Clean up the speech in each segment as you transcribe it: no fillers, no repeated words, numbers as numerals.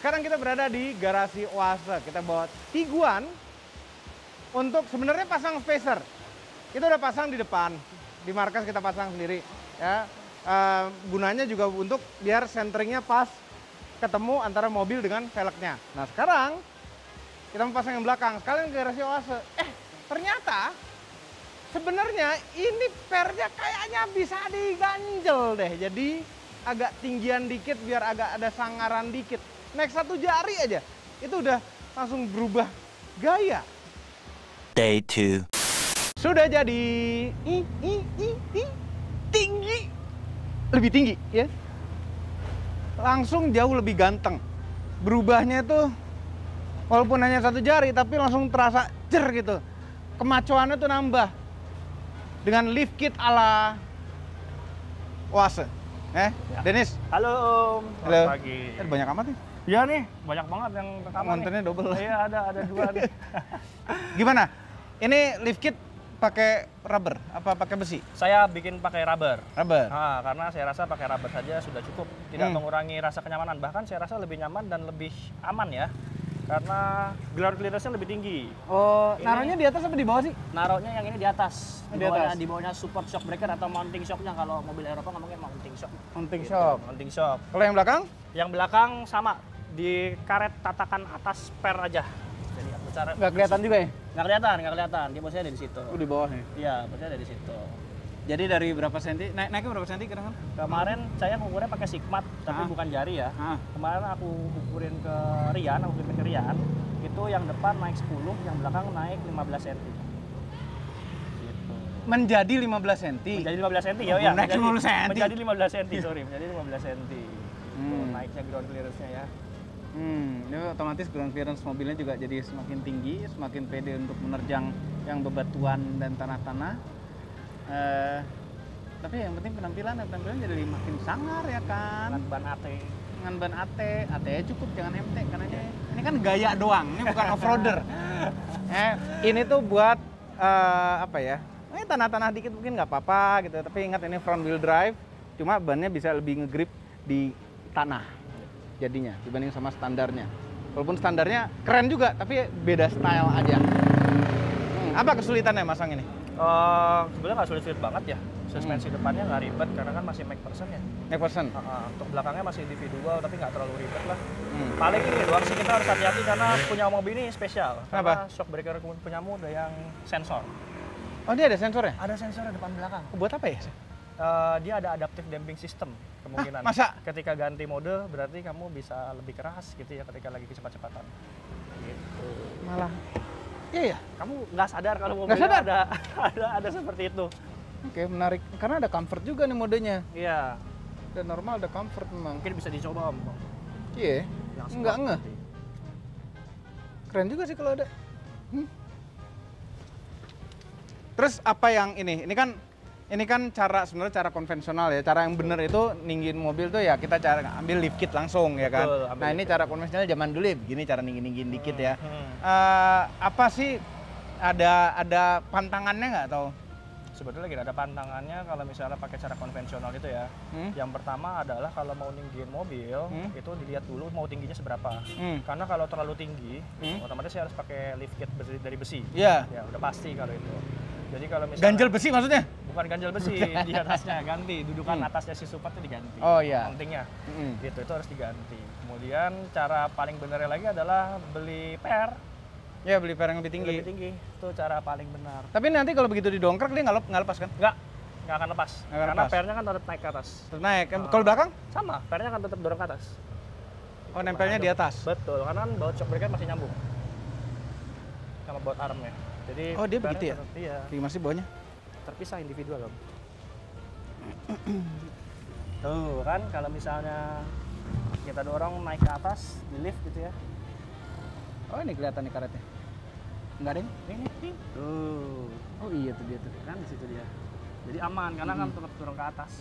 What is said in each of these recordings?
sekarang kita berada di garasi Oase. Kita bawa Tiguan untuk sebenarnya pasang spacer. Kita udah pasang di depan, di markas kita pasang sendiri. Ya, gunanya juga untuk biar centeringnya pas ketemu antara mobil dengan velgnya. Nah sekarang kita mau pasang yang belakang. Sekalian ke garasi Oase. Ternyata sebenarnya ini pernya kayaknya bisa diganjel deh. Jadi agak tinggian dikit biar agak ada sangaran dikit. Naik 1 jari aja, itu udah langsung berubah gaya. Day 2. Sudah jadi. Tinggi. Lebih tinggi ya. Langsung jauh lebih ganteng. Berubahnya itu walaupun hanya 1 jari tapi langsung terasa cer gitu. Kemacoannya tuh nambah. Dengan lift kit ala Oase. Ya. Dennis. Halo Om. Halo. Selamat pagi. Banyak amat nih. Iya nih, banyak banget yang rekaman Kontennya nih. double. Iya, ada 2 nih. Gimana? Ini lift kit pakai rubber apa pakai besi? Saya bikin pakai rubber. Rubber. Nah, karena saya rasa pakai rubber saja sudah cukup, tidak mengurangi rasa kenyamanan. Bahkan saya rasa lebih nyaman dan lebih aman ya. Karena ground clearance-nya lebih tinggi. Oh, Ini- naruhnya di atas apa di bawah sih? Naruhnya yang ini di atas. Di atas? Di bawahnya support shock breaker atau mounting shock-nya. Kalau mobil Eropa ngomongnya mounting shock. Mounting Gitu, shock. Mounting shock. Kalau yang belakang? Yang belakang sama, di karet tatakan atas per aja. Jadi bicara Nggak kelihatan juga ya? nggak kelihatan. Dia bosnya ada di situ. Di bawah nih. Iya, bosnya ada di situ. Jadi dari berapa senti? Naiknya berapa senti kira-kira? Kemarin saya ngukurnya pakai Sigmat, tapi bukan jari ya. Kemarin aku ukurin ke Rian, aku kirim ke Rian. Itu yang depan naik 10, yang belakang naik 15 cm. Gitu. Menjadi 15 cm. Menjadi 15 cm ya, Oh, ya. naik 15 cm. Menjadi 15 cm, sorry. Menjadi 15 cm. Tuh, naiknya ground clearance-nya ya. Ini otomatis ground clearance mobilnya juga jadi semakin tinggi, semakin pede untuk menerjang yang bebatuan dan tanah-tanah. Tapi yang penting penampilan jadi makin sangar ya kan. Dengan ban AT. Dengan ban AT cukup, jangan MT karena ini kan gaya doang, ini bukan off-roader. Ini tuh buat apa ya? Tanah-tanah dikit mungkin nggak apa-apa gitu, tapi ingat ini front wheel drive, cuma bannya bisa lebih ngegrip di tanah jadinya dibanding sama standarnya. Walaupun standarnya keren juga, tapi beda style aja. Apa kesulitannya masang ini? Sebenarnya nggak sulit-sulit banget ya. Suspensi depannya nggak ribet karena kan masih McPherson ya. McPherson. Untuk belakangnya masih individual tapi nggak terlalu ribet lah. Paling ini doang sih kita harus hati-hati karena punya mobil ini spesial. Kenapa? Karena shock breaker punyamu ada yang sensor. Oh, dia ada sensornya? Ada sensor depan belakang. Buat apa ya? Dia ada adaptive damping system kemungkinan. Masa? Ketika ganti mode berarti kamu bisa lebih keras gitu ya ketika lagi kecepatan. Gitu. Malah. Iya ya? Kamu nggak sadar kalau mobilnya sadar? ada seperti itu. Oke, menarik. Karena ada comfort juga nih modenya. Iya. Dan normal ada comfort memang. Mungkin bisa dicoba Om. Iya. Yang Enggak sport ngeh. nanti. Keren juga sih kalau ada. Terus apa yang ini? Ini kan cara sebenarnya cara konvensional ya. Cara yang benar itu ninggin mobil tuh ya kita cara ambil lift kit langsung ya kan. Betul, ambil Nah, ini lift cara konvensional zaman dulu ya begini cara ninggin dikit ya. Apa sih ada pantangannya nggak atau? Sebetulnya lagi ada pantangannya kalau misalnya pakai cara konvensional itu ya. Yang pertama adalah kalau mau ninggiin mobil, itu dilihat dulu mau tingginya seberapa. Karena kalau terlalu tinggi, otomatis saya harus pakai lift kit dari besi. Iya. Ya, udah pasti kalau itu. Jadi kalau misalnya Ganjel besi maksudnya? bukan ganjel besi di atasnya ganti, dudukan atasnya si support itu diganti. Oh iya. Mountingnya. Gitu, itu harus diganti. Kemudian cara paling benar lagi adalah beli per. Ya, beli per yang lebih tinggi. Lebih tinggi. Itu cara paling benar. Tapi nanti kalau begitu didongkrak dia nggak lepas kan? Nggak akan lepas. Nggak akan Karena lepas. pernya kan tetap naik ke atas. Terus naik. Kalau belakang? Sama, pernya kan tetap dorong ke atas. Oh, nempelnya di atas. Betul, karena kan baut shock breaker masih nyambung sama baut armnya. Jadi Oh, dia pernya begitu ya? tetap, iya, Masih bawahnya. terpisah individual Om. Tuh kan kalau misalnya kita dorong naik ke atas di lift gitu ya. Oh, ini kelihatan nih karetnya. Enggak ada ini? Ini. Tuh. Oh iya tuh dia tuh. Kan di situ dia. Jadi aman karena kan tetap dorong ke atas.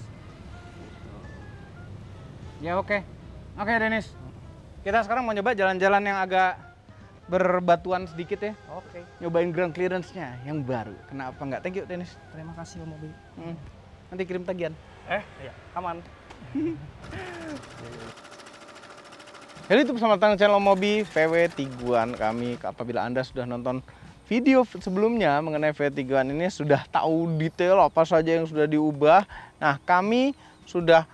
Ya oke. Oke Dennis. Kita sekarang mau nyoba jalan-jalan yang agak berbatuan sedikit ya. Oke. Nyobain ground clearance-nya yang baru. Kenapa enggak? Thank you Dennis. Terima kasih Om Mobil. Nanti kirim tagihan. Iya, aman. Jadi itu selamat datang channel Mobi VW Tiguan kami. Apabila Anda sudah nonton video sebelumnya mengenai VW Tiguan ini, sudah tahu detail apa saja yang sudah diubah. Nah, kami sudah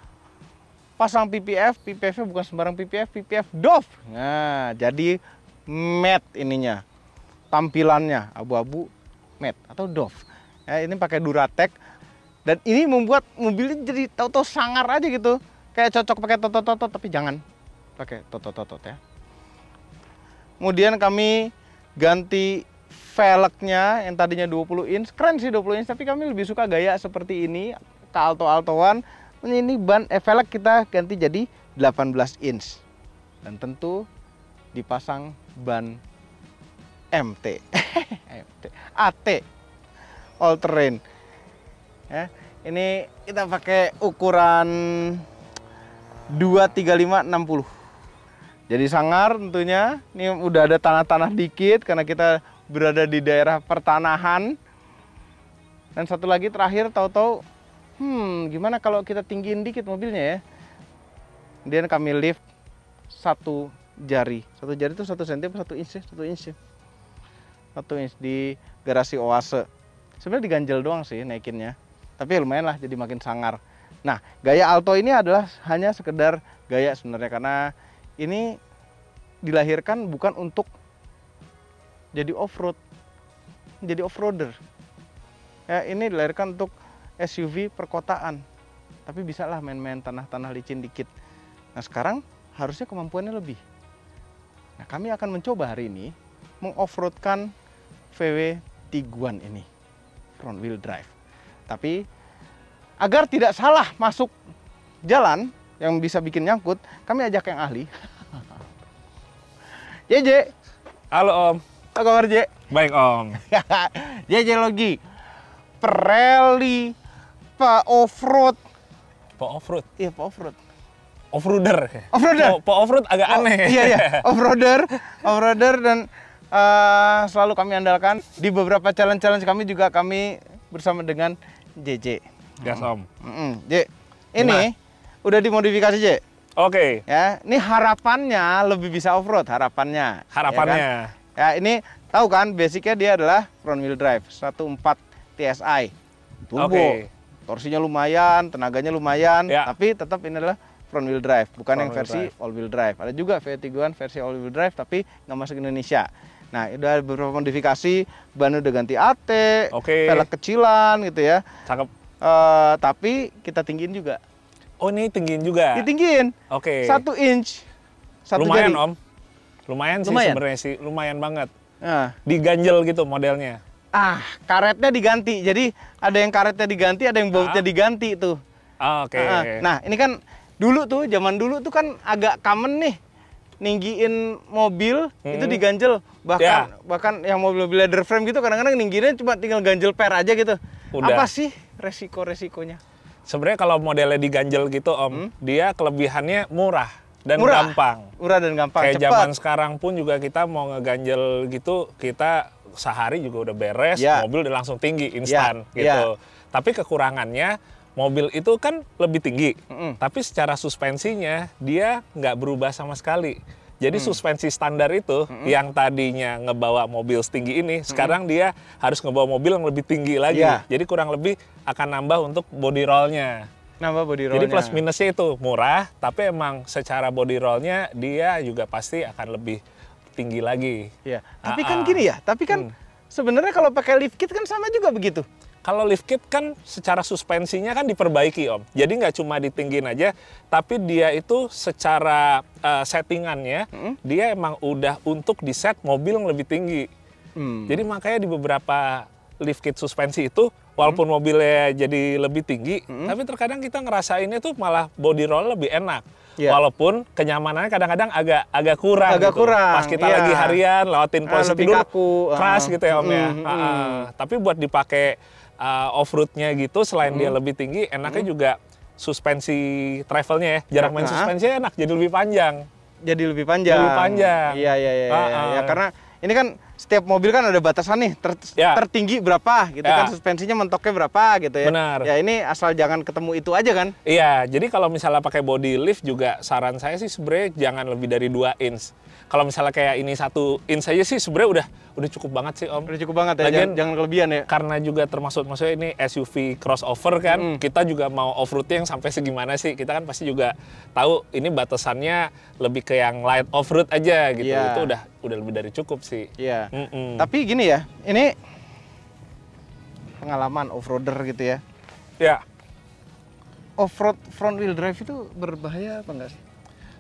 pasang PPF. PPF-nya bukan sembarang PPF, PPF DOF. Nah, jadi matte ininya. Tampilannya abu-abu matte atau DOF. Ya, ini pakai Duratec. Dan ini membuat mobilnya jadi tahu-tahu sangar aja gitu. Kayak cocok pakai totot-totot, tapi jangan pakai totot-totot ya. Kemudian kami ganti velgnya yang tadinya 20 inch, keren sih 20 inch, tapi kami lebih suka gaya seperti ini, ke alto-altoan. Ini ban velg kita ganti jadi 18 inch. Dan tentu dipasang ban MT. AT all terrain. Ya, ini kita pakai ukuran 235/60. Jadi sangar tentunya. Ini udah ada tanah-tanah dikit karena kita berada di daerah pertanahan. Dan satu lagi terakhir, tahu-tahu gimana kalau kita tinggiin dikit mobilnya ya. Kemudian kami lift 1 jari. 1 jari itu 1 cm, 1 inch, 1 inch. 1 inch di garasi Oase. Sebenarnya diganjel doang sih naikinnya. Tapi lumayan lah, jadi makin sangar. Nah, gaya Alto ini adalah hanya sekedar gaya sebenarnya, karena ini dilahirkan bukan untuk jadi off-road, jadi off-roader. Ya, ini dilahirkan untuk SUV perkotaan. Tapi bisa lah main-main tanah-tanah licin dikit. Nah, sekarang harusnya kemampuannya lebih. Nah, kami akan mencoba hari ini meng-off-roadkan VW Tiguan ini, front wheel drive. Tapi agar tidak salah masuk jalan yang bisa bikin nyangkut, kami ajak yang ahli. JJ. Halo Om. Apa kabar J? Baik Om. JJ Logi. Pereli, Pak Offroad. Pak Offroad? Iya, Pak Offroad. Offroader. Offroader. Pak Offroad agak aneh. Iya, iya. Offroader dan selalu kami andalkan. Di beberapa challenge-challenge kami juga kami bersama dengan JJ. Gas Om. J, ini udah dimodifikasi J. Oke. Ya, ini harapannya lebih bisa off-road, harapannya. Harapannya. Ya, ini tahu kan, basicnya dia adalah front wheel drive 1.4 TSI turbo. Torsinya lumayan, tenaganya lumayan, tapi tetap ini adalah front wheel drive, bukan yang versi all wheel drive. Ada juga VW Tiguan versi all wheel drive tapi nggak masuk Indonesia. Nah, udah beberapa modifikasi, ban udah ganti AT, velg kecilan gitu ya. Cakep. Tapi kita tinggiin juga. Oh, ini tinggiin juga? Ditinggiin. 1 inch. Lumayan jari. Om. Lumayan sih sebenarnya sih, lumayan banget. Nah. Diganjel gitu modelnya. Karetnya diganti. Jadi ada yang karetnya diganti, ada yang bautnya diganti tuh. Nah, ini kan dulu tuh, zaman dulu tuh kan agak common nih. Ninggiin mobil itu diganjel. Bahkan yang mobil-mobil leather frame gitu kadang-kadang ninggiinnya cuma tinggal ganjel per aja gitu. Apa sih resiko-resikonya? Sebenarnya kalau modelnya diganjel gitu Om, dia kelebihannya murah dan gampang. Murah dan gampang. Kayak zaman sekarang pun juga kita mau ngeganjel gitu, kita sehari juga udah beres, mobil udah langsung tinggi, instan gitu. Tapi kekurangannya, mobil itu kan lebih tinggi, tapi secara suspensinya dia nggak berubah sama sekali. Jadi suspensi standar itu yang tadinya ngebawa mobil setinggi ini, sekarang dia harus ngebawa mobil yang lebih tinggi lagi. Jadi kurang lebih akan nambah untuk body rollnya. Nambah body rollnya. Jadi plus minusnya itu murah, tapi emang secara body rollnya dia juga pasti akan lebih tinggi lagi. Iya. Tapi kan gini ya, tapi kan sebenarnya kalau pakai lift kit kan sama juga begitu. Kalau lift kit kan secara suspensinya kan diperbaiki Om. Jadi nggak cuma ditinggiin aja, tapi dia itu secara settingannya, dia emang udah untuk di set mobil yang lebih tinggi. Jadi makanya di beberapa lift kit suspensi itu, walaupun mobilnya jadi lebih tinggi, tapi terkadang kita ngerasainnya tuh malah body roll lebih enak. Walaupun kenyamanannya kadang-kadang agak kurang. Pas kita lagi harian, lewatin posisi tidur, keras gitu ya Om ya. Tapi buat dipakai off-roadnya gitu, selain dia lebih tinggi, enaknya juga suspensi travelnya ya. Jarak main suspensinya enak, jadi lebih panjang. Jadi lebih panjang. Lebih panjang. Iya. Ya, karena ini kan setiap mobil kan ada batasan nih, tertinggi berapa gitu kan, suspensinya mentoknya berapa gitu ya. Benar. Ya ini asal jangan ketemu itu aja kan. Iya, jadi kalau misalnya pakai body lift juga saran saya sih sebenarnya jangan lebih dari 2 inch. Kalau misalnya kayak ini 1 inch aja sih sebenarnya udah cukup banget sih Om. Udah cukup banget ya, Lagian, jangan kelebihan ya. Karena juga maksudnya ini SUV crossover kan, kita juga mau off-roadnya yang sampai segimana sih. Kita kan pasti juga tahu ini batasannya lebih ke yang light off-road aja gitu. Itu udah lebih dari cukup sih. Iya. Tapi gini ya, ini pengalaman off-roader gitu ya. Ya. Off-road front wheel drive itu berbahaya apa enggak sih?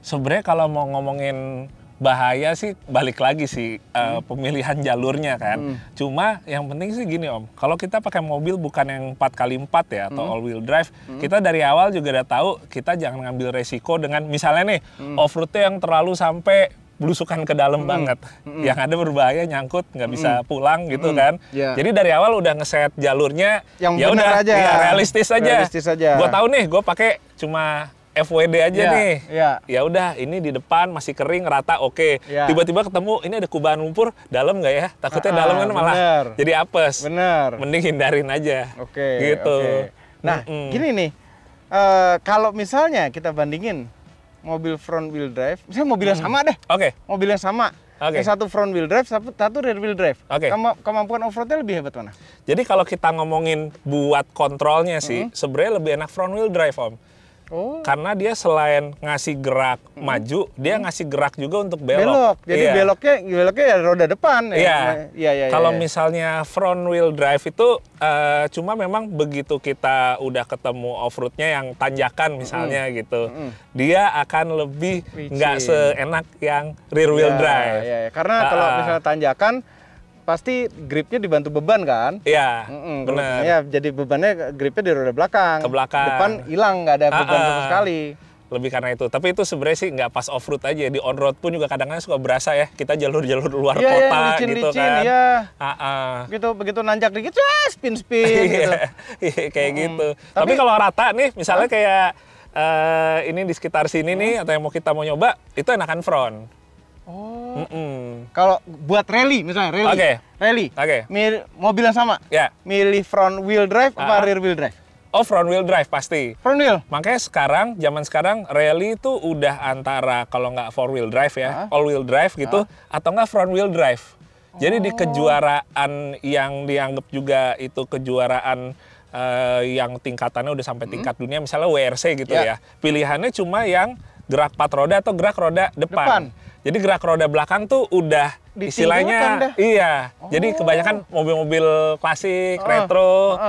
Sebenarnya kalau mau ngomongin bahaya sih balik lagi sih pemilihan jalurnya kan. Cuma yang penting sih gini Om, kalau kita pakai mobil bukan yang 4x4 ya atau all wheel drive, kita dari awal juga udah tahu kita jangan ngambil resiko dengan misalnya nih off-roadnya yang terlalu sampai belusukan ke dalam banget. Yang ada berbahaya, nyangkut, nggak bisa pulang gitu kan. Jadi dari awal udah ngeset jalurnya yang ya udah realistis aja. Gua tahu nih, gue pakai cuma FWD aja nih. Ya udah, ini di depan masih kering rata, oke. Tiba-tiba ketemu ini ada kubahan lumpur, dalam nggak ya? Takutnya dalam kan malah jadi apes. Mending hindarin aja. Gitu. Nah, gini nih. Kalau misalnya kita bandingin mobil front wheel drive, misalnya mobilnya sama deh. Mobilnya sama. Yang satu front wheel drive, satu rear wheel drive. Kemampuan off-roadnya lebih hebat mana? Jadi kalau kita ngomongin buat kontrolnya sih, sebenarnya lebih enak front wheel drive Om. Karena dia selain ngasih gerak maju, dia ngasih gerak juga untuk belok. Jadi beloknya ya roda depan. Kalau misalnya front wheel drive itu cuma memang begitu kita udah ketemu off-roadnya yang tanjakan misalnya gitu, dia akan lebih nggak seenak yang rear wheel drive. Karena kalau misalnya tanjakan, pasti gripnya dibantu beban kan? Iya, benar. Ya, jadi bebannya gripnya di roda belakang. Ke belakang. Depan hilang, nggak ada beban sama sekali. Lebih karena itu. Tapi itu sebenarnya sih nggak pas off-road aja. Di on-road pun juga kadang-kadang suka berasa ya. Kita jalur-jalur luar kota gitu kan. Gitu, begitu nanjak dikit, spin-spin gitu. Kayak gitu. Tapi kalau rata nih, misalnya kayak ini di sekitar sini nih, atau yang kita mau nyoba, itu enakan front. Kalau buat rally misalnya, rally, mobil yang sama, milih front wheel drive apa rear wheel drive? Oh, front wheel drive pasti. Front wheel. Makanya zaman sekarang rally itu udah antara kalau nggak four wheel drive ya, all wheel drive gitu, atau nggak front wheel drive. Jadi di kejuaraan yang dianggap juga itu kejuaraan yang tingkatannya udah sampai tingkat dunia, misalnya WRC gitu ya, pilihannya cuma yang gerak 4 roda atau gerak roda depan. Jadi gerak roda belakang tuh udah istilahnya, jadi kebanyakan mobil-mobil klasik, retro,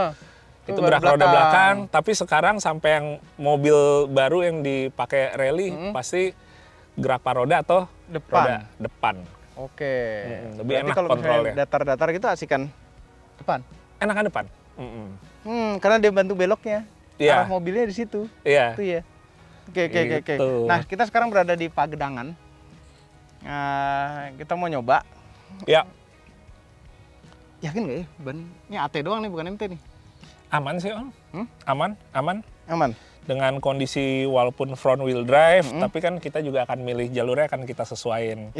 itu gerak roda belakang. Tapi sekarang sampai yang mobil baru yang dipakai rally pasti gerak 4 roda atau roda depan. Lebih enak kontrolnya. Datar-datar gitu asikan depan. Enakan depan. Karena dia bantu beloknya. Arah mobilnya di situ. Itu ya. Oke. Nah, kita sekarang berada di Pagedangan. Kita mau nyoba. Yakin nggak ya? Ini AT doang nih, bukan MT nih. Aman sih Om. Aman. Dengan kondisi walaupun front wheel drive, tapi kan kita juga akan milih jalurnya akan kita sesuaiin.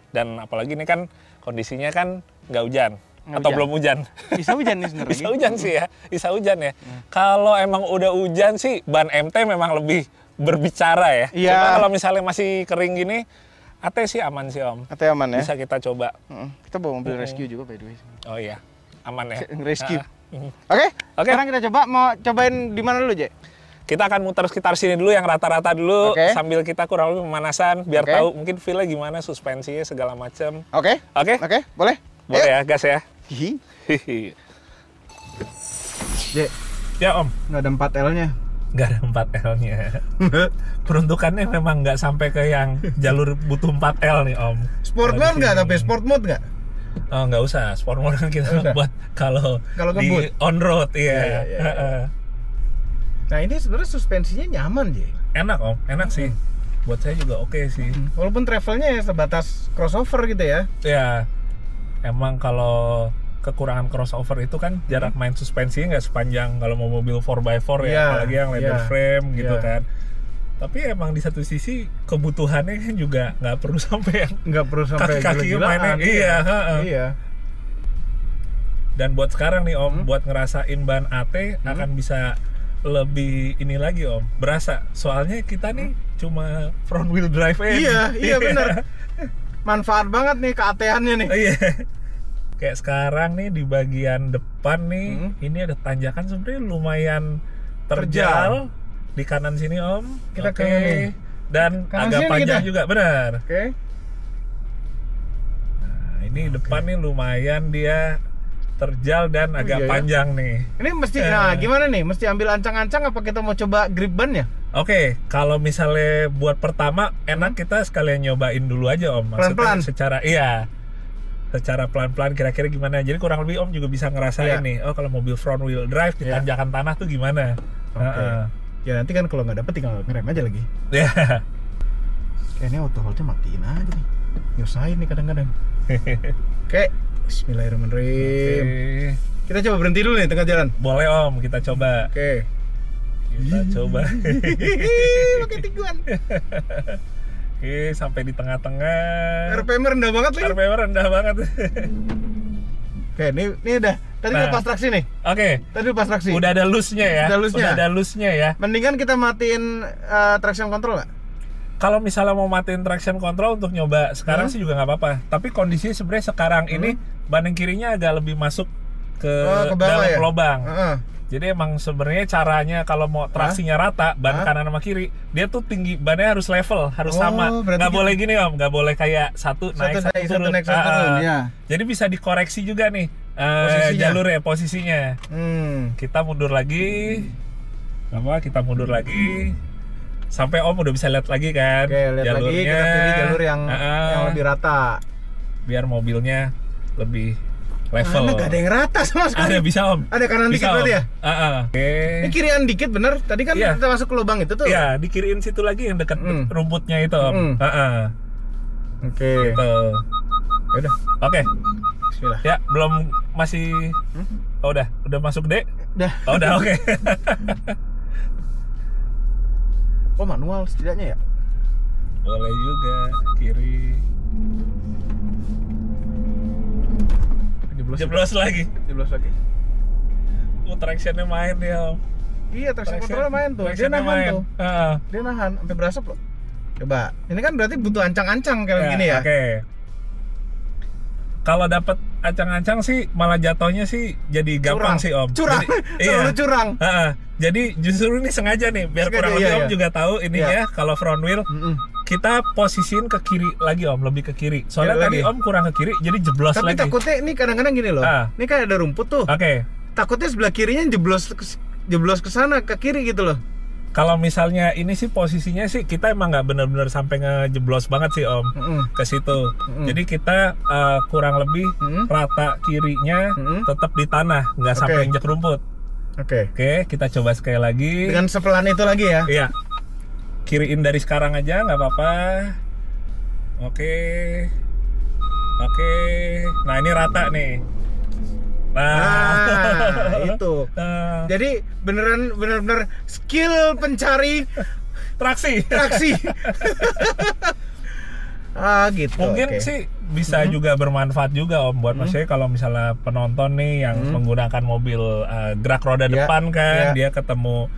Dan apalagi ini kan kondisinya kan nggak hujan. Atau belum hujan. Bisa hujan nih sebenarnya. Bisa hujan sih ya. Bisa hujan ya. Kalau emang udah hujan sih ban MT memang lebih berbicara ya. Cuma kalau misalnya masih kering gini, AT sih aman sih Om. AT aman ya? Bisa kita coba. Kita bawa mobil rescue juga by the way. Oh iya, aman ya. Rescue. Oke. Sekarang kita coba, mau cobain di mana dulu, Jek? Kita akan muter sekitar sini dulu, yang rata-rata dulu, sambil kita kurang lebih pemanasan, biar tahu mungkin feel-nya gimana, suspensinya segala macam. Oke, boleh? Boleh ya, gas ya. Jek. Ya Om. Nggak ada 4L-nya. Nggak ada 4L-nya. Peruntukannya memang nggak sampai ke yang jalur butuh 4L nih Om. Sport mode nggak, tapi sport mode nggak? Oh, nggak usah. Sport mode kan kita buat kalau di on road, Nah ini sebenarnya suspensinya nyaman Jek. Enak Om, enak sih. Buat saya juga oke sih. Walaupun travelnya ya sebatas crossover gitu ya. Ya, emang kalau kekurangan crossover itu kan jarak main suspensinya nggak sepanjang kalau mau mobil 4x4 ya, apalagi yang leather frame gitu kan. Tapi emang di satu sisi kebutuhannya kan juga nggak perlu sampai yang kaki-kaki mainnya. Iya. Iya. Dan buat sekarang nih Om, buat ngerasain ban AT akan bisa lebih ini lagi Om, berasa. Soalnya kita nih cuma front wheel drive aja. Iya benar. Manfaat banget nih keateannya nih. Iya. Kayak sekarang nih di bagian depan nih, ini ada tanjakan sebenarnya lumayan terjal. Di kanan sini Om, Kita ke nih. Dan Kanan agak sini panjang kita. juga, benar. Oke. Nah, ini depan nih lumayan dia terjal dan agak iya ya? panjang nih. Ini mesti, nah gimana nih? Mesti ambil ancang-ancang apa kita mau coba grip ban ya? Oke, kalau misalnya buat pertama enak kita sekalian nyobain dulu aja Om. Maksudnya Pelan-pelan? secara pelan-pelan kira-kira gimana. Jadi kurang lebih Om juga bisa ngerasain nih, oh kalau mobil front wheel drive di tanjakan tanah tuh gimana. Oke. Ya nanti kan kalau nggak dapet tinggal ngerem aja lagi. Ya. Kayaknya auto hold-nya matiin aja nih. Nyusahin nih kadang-kadang. Oke, bismillahirrahmanirrahim. Kita coba berhenti dulu nih tengah jalan. Boleh Om, kita coba. Oke. Kita coba. Pakai Tiguan. Oke, sampai di tengah-tengah. RPM rendah banget lagi. RPM rendah banget. Oke, ini udah. Tadi lepas traksi nih. Oke. Tadi lepas traksi. Udah ada loose-nya ya. Udah ada loose-nya ya. Mendingan kita matiin traction control nggak? Kalau misalnya mau matiin traction control untuk nyoba sekarang sih juga nggak apa-apa. Tapi kondisinya sebenarnya sekarang ini ban yang kirinya agak lebih masuk ke bawah dalam ya? lubang. Jadi emang sebenarnya caranya kalau mau traksinya rata, ban kanan sama kiri, dia tuh tinggi, bannya harus level, harus sama. Nggak boleh gini Om, nggak boleh kayak satu naik satu turun. Ya. Jadi bisa dikoreksi juga nih jalurnya, posisinya. Kita mundur lagi, kita mundur lagi. Sampai Om udah bisa lihat lagi kan. Oke, lihat jalurnya, lagi kita pilih jalur yang lebih rata. Biar mobilnya lebih level. Mana gak ada yang rata sama sekali. Ada, bisa Om. Ada kanan bisa, dikit berarti ya? Oke. Ini kirian dikit bener. Tadi kan kita masuk ke lubang itu tuh. Iya, dikiriin situ lagi yang dekat rumputnya itu Om. Oke. Gitu. Yaudah. Oke. Bismillah. Ya, belum masih. Oh, udah masuk D. Udah. Oh, udah oke. Oh, manual setidaknya ya? Boleh juga kiri. Jeblos lagi. Tractionnya main ya Om. Iya, traction controlnya main tuh. Dia nahan tuh. Dia nahan sampai berasap loh. Coba. Ini kan berarti butuh ancang-ancang kayak gini ya. Oke. Kalau dapat ancang-ancang sih malah jatuhnya sih jadi gampang sih Om. Curang. Terlalu curang. Jadi justru ini sengaja nih biar kurang lebih Om juga tahu ini ya kalau front wheel kita posisiin ke kiri lagi Om, lebih ke kiri. Soalnya tadi Om kurang ke kiri jadi jeblos lagi. Tapi takutnya ini kadang-kadang gini loh. Ini kan ada rumput tuh. Oke. Takutnya sebelah kirinya jeblos ke sana ke kiri gitu loh. Kalau misalnya ini sih posisinya sih kita emang nggak benar-benar sampai ngejeblos banget sih Om ke situ. Jadi kita kurang lebih rata kirinya tetap di tanah, nggak sampai injek rumput. Oke, kita coba sekali lagi. Dengan sepelan itu lagi ya? Iya. Kiriin dari sekarang aja nggak apa-apa. Oke. Nah ini rata nih. Nah, itu. Jadi beneran skill pencari traksi. Gitu. Mungkin sih bisa juga bermanfaat juga Om buat maksudnya kalau misalnya penonton nih yang menggunakan mobil gerak roda depan kan, dia ketemu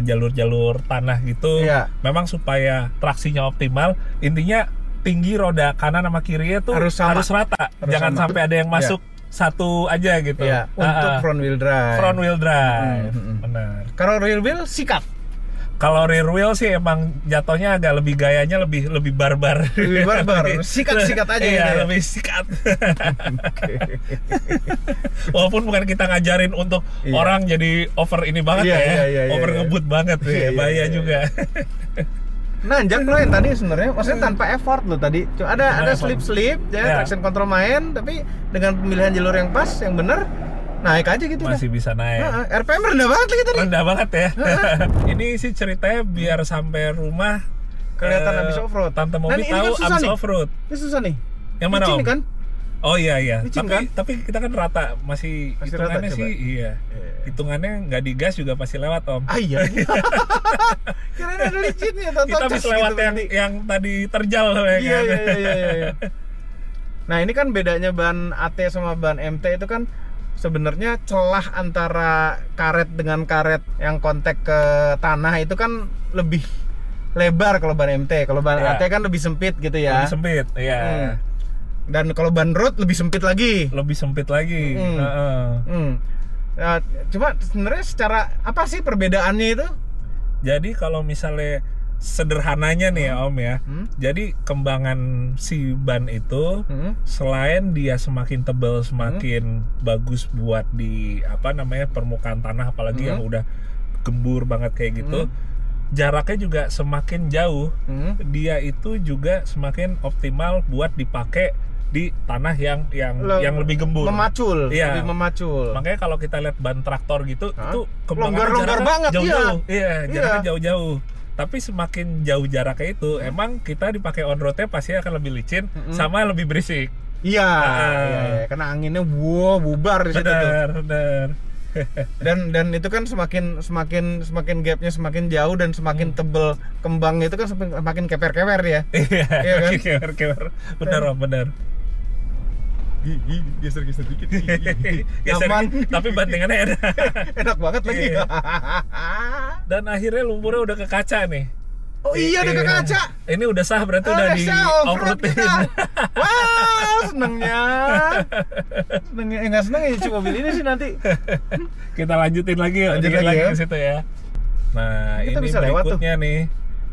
jalur-jalur tanah gitu. Memang supaya traksinya optimal, intinya tinggi roda kanan sama kirinya tuh harus rata. Jangan sampai ada yang masuk satu aja gitu. Untuk front wheel drive. Benar. Kalau rear wheel sikat. Kalau rear wheel sih emang jatuhnya agak lebih gayanya lebih barbar. Sikat aja. Iya, lebih sikat. Walaupun bukan kita ngajarin untuk orang jadi over ini banget over ngebut banget bahaya juga. Nanjak loh yang tadi sebenarnya, maksudnya tanpa effort loh tadi. Cuma ada slip traction control main, tapi dengan pemilihan jalur yang pas, yang bener, naik aja gitu. Masih bisa naik. RPM rendah banget lagi tadi. Rendah banget ya. Ini sih ceritanya biar sampai rumah kelihatan abis off-road. Tante Mobi tahu abis off-road. Ini susah nih. Yang mana Om? Kan? Oh iya iya. Licin, kan? Tapi kita kan rata masih hitungannya rata, sih iya. Hitungannya nggak digas juga pasti lewat Om. Ah iya. Kirain ada licinnya, Kita bisa lewat yang tadi terjal ya iya, kan. iya. Nah ini kan bedanya ban AT sama ban MT itu kan sebenarnya celah antara karet dengan karet yang kontak ke tanah itu kan lebih lebar kalau ban MT. Kalau ban AT kan lebih sempit gitu ya. Lebih sempit, iya. Dan kalau ban road lebih sempit lagi. Nah, cuma sebenarnya secara apa sih perbedaannya itu? Jadi kalau misalnya sederhananya nih ya Om ya, jadi kembangan si ban itu selain dia semakin tebal, semakin bagus buat di permukaan tanah, apalagi yang udah gembur banget kayak gitu, jaraknya juga semakin jauh, dia itu juga semakin optimal buat dipakai di tanah yang lebih gembur, memacul, iya. lebih memacul. Makanya kalau kita lihat ban traktor gitu, itu longgar banget, jauh-jauh, iya, jaraknya jauh-jauh. Tapi semakin jauh jaraknya itu, emang kita dipakai on roadnya pasti akan lebih licin, sama lebih berisik. Iya, karena anginnya bubar di situ. Benar. Dan itu kan semakin gapnya semakin jauh dan semakin tebel kembang itu kan semakin keper-keper ya. Iya kan? Keper-keper. Benar Om, benar. Geser-geser dikit. Nyaman. Tapi bandingannya enak banget lagi. Dan akhirnya lumpurnya udah ke kaca nih. Oh iya, udah ke kaca. Ini udah sah, berarti udah di off-roadin. Wah, senengnya. Nggak seneng ya cuci mobil ini sih nanti. Kita lanjutin lagi yuk, lagi ke situ ya. Nah, kita ini berikutnya nih.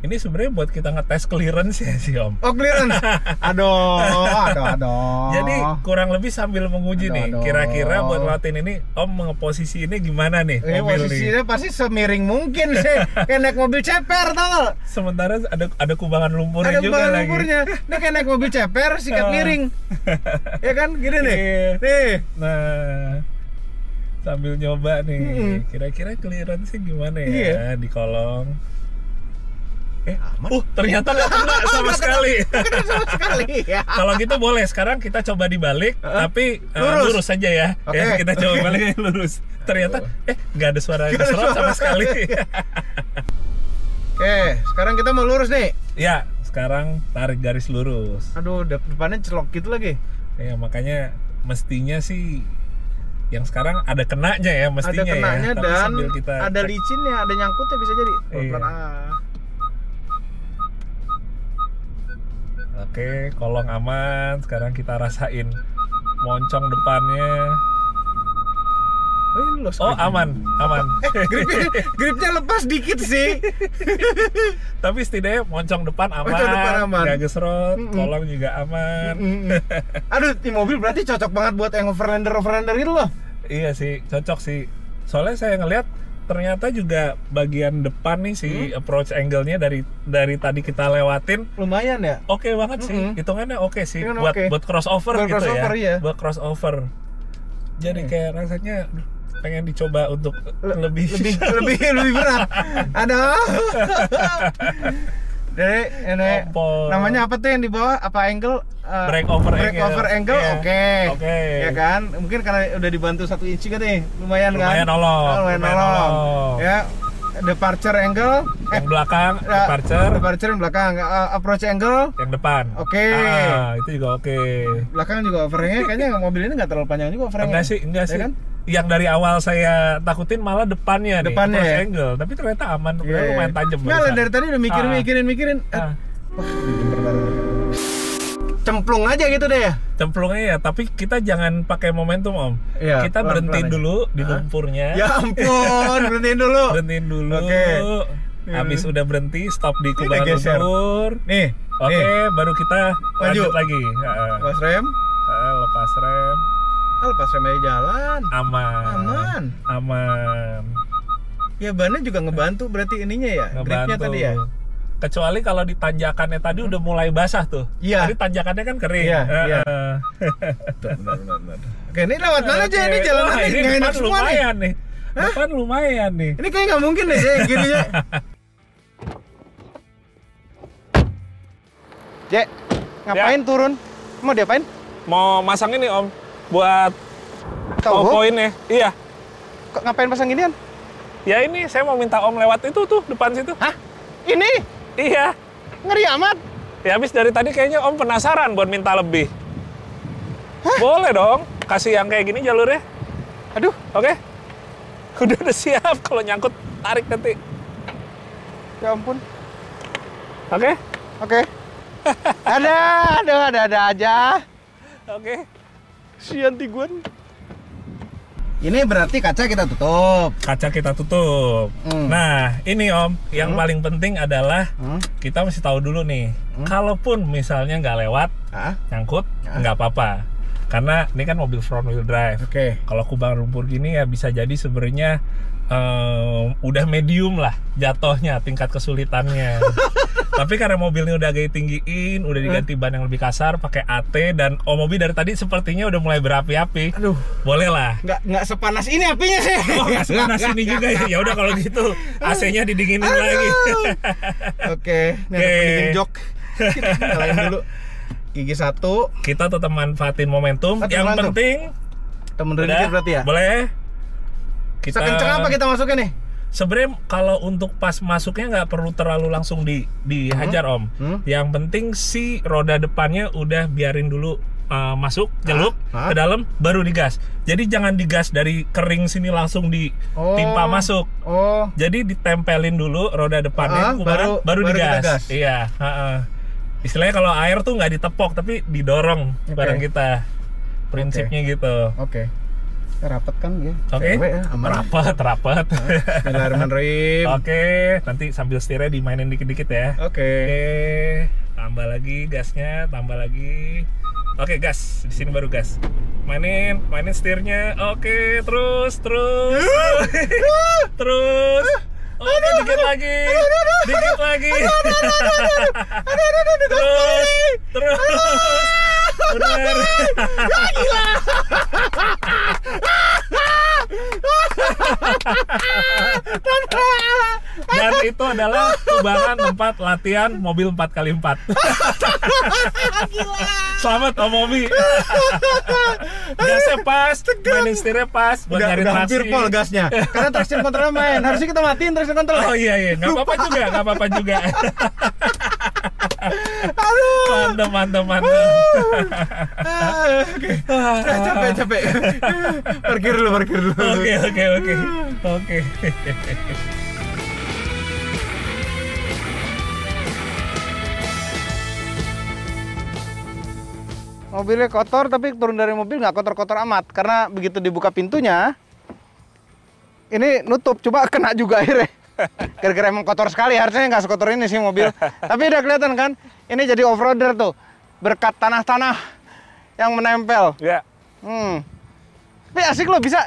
Ini sebenarnya buat kita ngetes clearance ya sih Om. Oh, clearance. Aduh. Jadi kurang lebih sambil menguji nih. Kira-kira buat lewatin ini Om ngeposisi ini gimana nih mobil posisinya nih? Pasti semiring mungkin sih. Kayak naik mobil ceper tau. Sementara ada kubangan lumpurnya juga lagi. Ini kayak naik mobil ceper sikat miring. Ya kan gini nih. Nih. Nah, sambil nyoba nih. Kira-kira clearance-nya gimana ya di kolong. Aman. Ternyata nggak kena sama sekali. Sama sekali. Kalau gitu boleh. Sekarang kita coba dibalik, tapi lurus saja ya. Okay. Ya, kita coba balik lurus. Ternyata nggak ada suara geserot sama sekali. Oke, sekarang kita mau lurus nih. Ya, sekarang tarik garis lurus. Aduh, depannya celok gitu lagi. Ya, makanya mestinya sih yang sekarang ada kenanya ya, mestinya ada kenanya ya. Dan kita ada licinnya, ada nyangkutnya bisa jadi. Oke, kolong aman. Sekarang kita rasain moncong depannya. Aman. Gripnya lepas dikit sih. Tapi setidaknya moncong depan aman. Gak geserot, kolong juga aman. Aduh, di mobil berarti cocok banget buat yang overlander itu loh. Iya sih, cocok sih. Soalnya saya ngeliat ternyata juga bagian depan nih si approach angle-nya dari tadi kita lewatin lumayan ya. Oke banget sih. Hitungannya oke sih buat crossover gitu ya. Iya. Buat crossover. Jadi kayak rasanya pengen dicoba untuk lebih berat. Aduh. Jadi ini namanya apa tuh yang di bawah? Apa angle? Break over angle. Oke. Ya kan? Mungkin karena udah dibantu 1 inci kan nih. Lumayan kan? Lumayan nolong. Ya. Departure angle yang belakang, departure yang belakang, approach angle yang depan. Oke. Itu juga oke. Belakang juga overhangnya kayaknya mobil ini nggak terlalu panjang juga overhangnya. Enggak sih. Ya kan? Yang dari awal saya takutin malah depannya nih, approach ya? angle, tapi ternyata aman, lumayan tajam. Nggak, dari tadi udah mikirin. Cemplung aja gitu deh ya. Cemplungnya ya, tapi kita jangan pakai momentum Om. Ya, kita berhentiin dulu di lumpurnya. Ya ampun, berhentiin dulu. Oke. Habis udah berhenti, stop di kubangan lumpur. Nih. Oke, baru kita lanjut lagi. Lepas rem. Lepas rem. Lepas rem aja jalan. Aman. Ya bannya juga ngebantu berarti ininya ya. Gripnya tadi ya. Kecuali kalau di tanjakannya tadi udah mulai basah tuh. Iya. Tadi tanjakannya kan kering. Iya. Benar. Oke, ini lewat mana aja ini jalanannya nggak enak semua nih. Depan lumayan nih. Ini kayak nggak mungkin deh saya gini ya. Cek, ngapain turun? Mau diapain? mau masang ini Om, buat powerpoint-nya. Iya. Ngapain pasang ginian? Ya ini saya mau minta Om lewat itu tuh depan situ. Hah? Ini? Iya. Ngeri amat. Ya habis dari tadi kayaknya Om penasaran buat minta lebih. Hah? Boleh dong, kasih yang kayak gini jalurnya. Aduh. Oke. Udah siap, kalau nyangkut tarik nanti. Ya ampun. Oke. Ada aja. Oke. Sian Tiguan. Ini berarti kaca kita tutup. Kaca kita tutup. Nah, ini Om, yang paling penting adalah kita mesti tahu dulu nih. Kalaupun misalnya nggak lewat, nyangkut, nggak apa-apa. Karena ini kan mobil front wheel drive. Oke. Kalau kubang lumpur gini ya bisa jadi sebenarnya udah medium lah jatuhnya tingkat kesulitannya. Tapi karena mobilnya udah agak tinggiin, udah diganti ban yang lebih kasar, pakai AT, dan mobil dari tadi sepertinya udah mulai berapi-api. Aduh, boleh lah. Nggak sepanas ini apinya sih. Oh, nggak sepanas ini juga ya. Ya udah kalau gitu AC-nya didinginin lagi. Oke, ini ada pendingin jok. Kita nyalain dulu. Gigi 1. Kita tetap manfaatin momentum. Yang penting kita mundurin dikit berarti ya? Boleh. Kita sekenceng apa kita masukin nih? Sebenarnya kalau untuk pas masuknya nggak perlu terlalu langsung dihajar Om. Yang penting si roda depannya udah biarin dulu masuk jaluk ke dalam, baru digas. Jadi jangan digas dari kering sini langsung ditimpa masuk. Jadi ditempelin dulu roda depannya, baru digas. Iya. Istilahnya kalau air tuh nggak ditepok tapi didorong bareng kita. Prinsipnya gitu. Oke. Rapet kan ya? Oke. Rapat. Bismillahirrahmanirrahim. Oke, nanti sambil setirnya dimainin dikit-dikit ya. Oke. Tambah lagi gasnya, tambah lagi. Oke, gas. Di sini baru gas. Mainin setirnya. Oke, terus. Terus. Oke, dikit lagi. Terus. Benar. Gila. Dan itu adalah kubangan tempat latihan mobil 4x4. Gila. Selamat Om Mobi. Gasnya pas, mainin setirnya pas, buat nyari traksi. Hampir pol gasnya. Karena traction control main. Harusnya kita matiin traction control. Oh iya, nggak apa-apa juga. Aduh. Mantap. Capek. Parkir dulu. Oke. Mobilnya kotor, tapi turun dari mobil nggak kotor-kotor amat. Karena begitu dibuka pintunya, ini nutup. Coba kena juga akhirnya. Gara-gara emang kotor sekali, harusnya nggak sekotor ini sih mobil. Tapi udah kelihatan kan, ini jadi off-roader tuh. Berkat tanah-tanah yang menempel. Ya. Tapi asik loh, bisa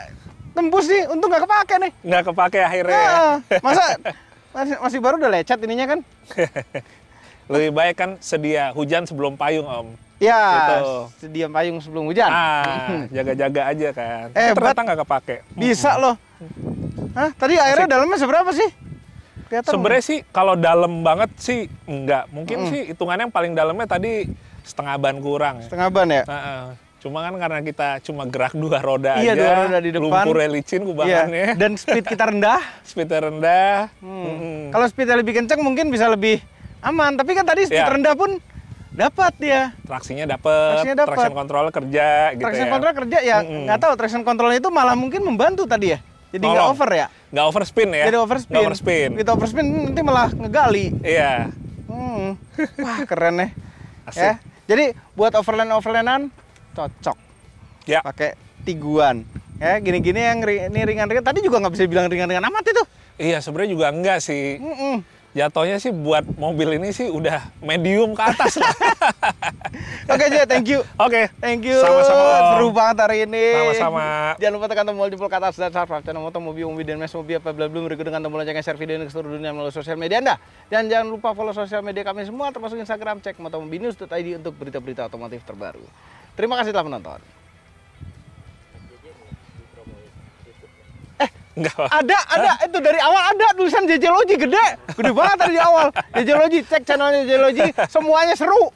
tembus nih. Untung nggak kepake nih. Nggak kepake akhirnya. Masa masih baru udah lecet ininya kan? Lebih baik kan sedia hujan sebelum payung Om. Ya, gitu. sedia payung sebelum hujan. Jaga-jaga aja kan. Ternyata nggak kepake. Bisa loh. Hah? Tadi airnya dalamnya seberapa sih? Sebenarnya sih kalau dalam banget sih enggak. Mungkin sih hitungannya yang paling dalamnya tadi setengah ban kurang. Setengah ban ya? Cuma kan karena kita cuma gerak 2 roda aja. 2 roda di depan. Lumpurnya licin kubangannya. Iya. Dan speed kita rendah. Kalau speednya lebih kenceng mungkin bisa lebih aman. Tapi kan tadi speed rendah pun dapat dia. Traksinya dapat. Traction control kerja gitu. Traction control kerja ya. Nggak tahu, traction controlnya itu malah mungkin membantu tadi ya. Jadi nggak over ya? Nggak overspin ya? Jadi overspin. Gitu overspin nanti malah ngegali. Iya. Wah keren nih. Asik. Ya. Jadi buat overland-overlandan cocok. Ya. Pakai Tiguan. Ya gini-gini yang ini ringan-ringan. Tadi juga nggak bisa bilang ringan-ringan amat itu. Iya sebenarnya juga enggak sih. Jatuhnya sih buat mobil ini sih udah medium ke atas lah. Oke, Jay, thank you. Oke. Thank you. Sama-sama. Seru banget hari ini. Sama-sama. Jangan lupa tekan tombol jempol ke atas dan subscribe channel Moto Mobi, dan Mes Mobi apabila belum berikut dengan tombol loncengnya, share video ini ke seluruh dunia melalui sosial media Anda. Dan jangan lupa follow sosial media kami semua termasuk Instagram, cek motomobinews.id untuk berita-berita otomotif terbaru. Terima kasih telah menonton. Enggak. Ada itu dari awal ada tulisan JJ Logi gede banget dari awal. JJ Logi, cek channelnya JJ Logi, semuanya seru.